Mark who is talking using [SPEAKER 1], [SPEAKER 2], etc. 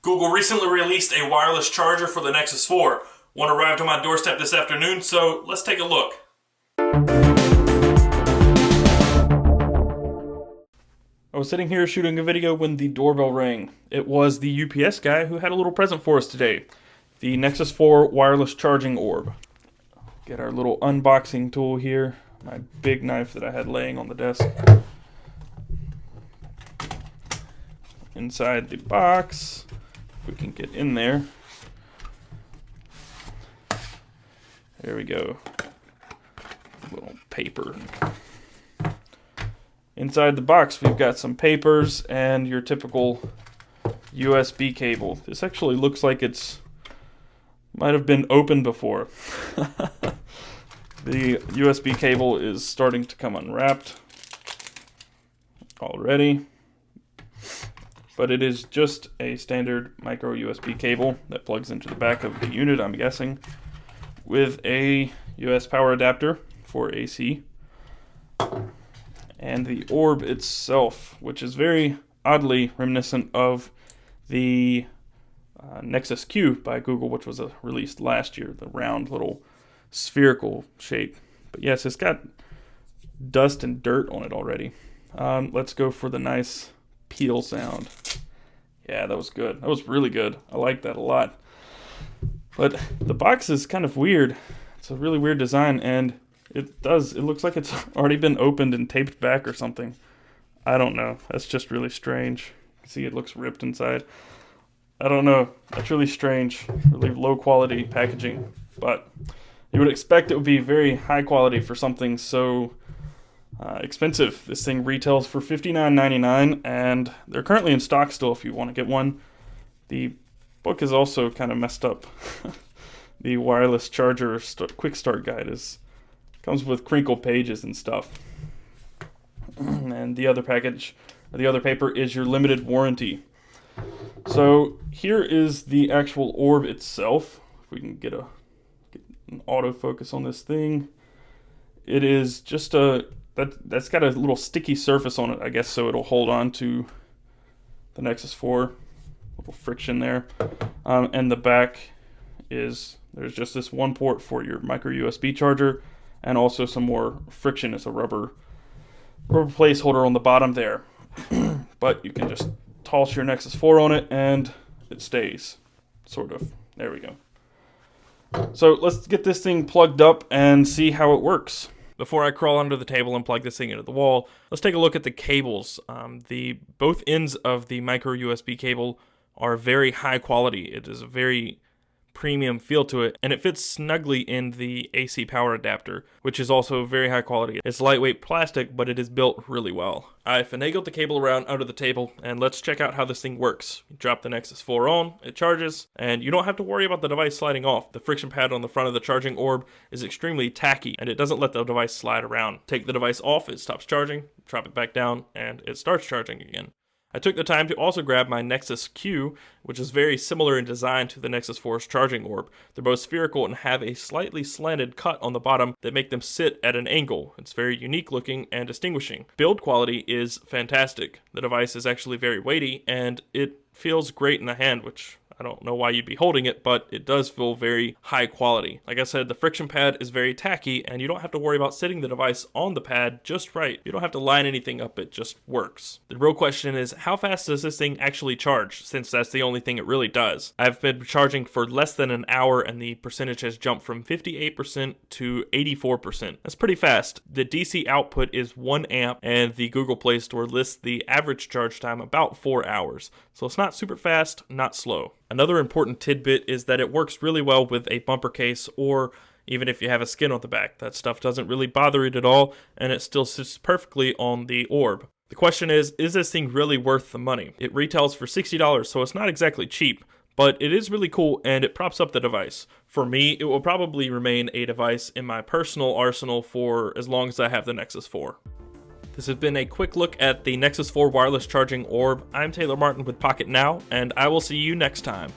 [SPEAKER 1] Google recently released a wireless charger for the Nexus 4. One arrived on my doorstep this afternoon, so let's take a look. I was sitting here shooting a video when the doorbell rang. It was the UPS guy who had a little present for us today. The Nexus 4 wireless charging orb. Get our little unboxing tool here. My big knife that I had laying on the desk. Inside the box, if we can get in there. There we go. A little paper. Inside the box, we've got some papers and your typical USB cable. This actually looks like it's might have been opened before. The USB cable is starting to come unwrapped already. But it is just a standard micro USB cable that plugs into the back of the unit, I'm guessing, with a US power adapter for AC. And the orb itself, which is very oddly reminiscent of the Nexus Q by Google, which was released last year, the round little spherical shape. But yes, it's got dust and dirt on it already. Let's go for the nice peel sound. Yeah, that was good. That was really good. I like that a lot. But the box is kind of weird. It's a really weird design, and it looks like it's already been opened and taped back or something. I don't know. That's just really strange. See, it looks ripped inside. I don't know. That's really strange. Really low quality packaging. But you would expect it would be very high quality for something so expensive. This thing retails for $59.99, and they're currently in stock still if you want to get one. The book is also kind of messed up. The wireless charger quick start guide comes with crinkled pages and stuff. And the other package, or the other paper, is your limited warranty. So here is the actual orb itself. If we can get an autofocus on this thing. It is just that's got a little sticky surface on it, I guess, so it'll hold on to the Nexus 4. A little friction there. And the back there's just this one port for your micro USB charger, and also some more friction as a rubber placeholder on the bottom there. But you can just toss your Nexus 4 on it and it stays, sort of. There we go. So let's get this thing plugged up and see how it works. Before I crawl under the table and plug this thing into the wall, let's take a look at the cables. Both ends of the micro USB cable are very high quality. It is a very premium feel to it, and it fits snugly in the AC power adapter, which is also very high quality. It's lightweight plastic, but it is built really well. I finagled the cable around under the table, and let's check out how this thing works. You drop the Nexus 4 on, it charges, and you don't have to worry about the device sliding off. The friction pad on the front of the charging orb is extremely tacky, and it doesn't let the device slide around. Take the device off, it stops charging, drop it back down, and it starts charging again. I took the time to also grab my Nexus Q, which is very similar in design to the Nexus 4's charging orb. They're both spherical and have a slightly slanted cut on the bottom that make them sit at an angle. It's very unique looking and distinguishing. Build quality is fantastic. The device is actually very weighty, and it feels great in the hand, which I don't know why you'd be holding it, but it does feel very high quality. Like I said, the friction pad is very tacky, and you don't have to worry about sitting the device on the pad just right. You don't have to line anything up, it just works. The real question is, how fast does this thing actually charge, since that's the only thing it really does? I've been charging for less than an hour, and the percentage has jumped from 58% to 84%. That's pretty fast. The DC output is 1 amp, and the Google Play Store lists the average charge time about 4 hours. So it's not super fast, not slow. Another important tidbit is that it works really well with a bumper case, or even if you have a skin on the back. That stuff doesn't really bother it at all, and it still sits perfectly on the orb. The question is this thing really worth the money? It retails for $60, so it's not exactly cheap, but it is really cool, and it props up the device. For me, it will probably remain a device in my personal arsenal for as long as I have the Nexus 4. This has been a quick look at the Nexus 4 wireless charging orb. I'm Taylor Martin with Pocketnow, and I will see you next time.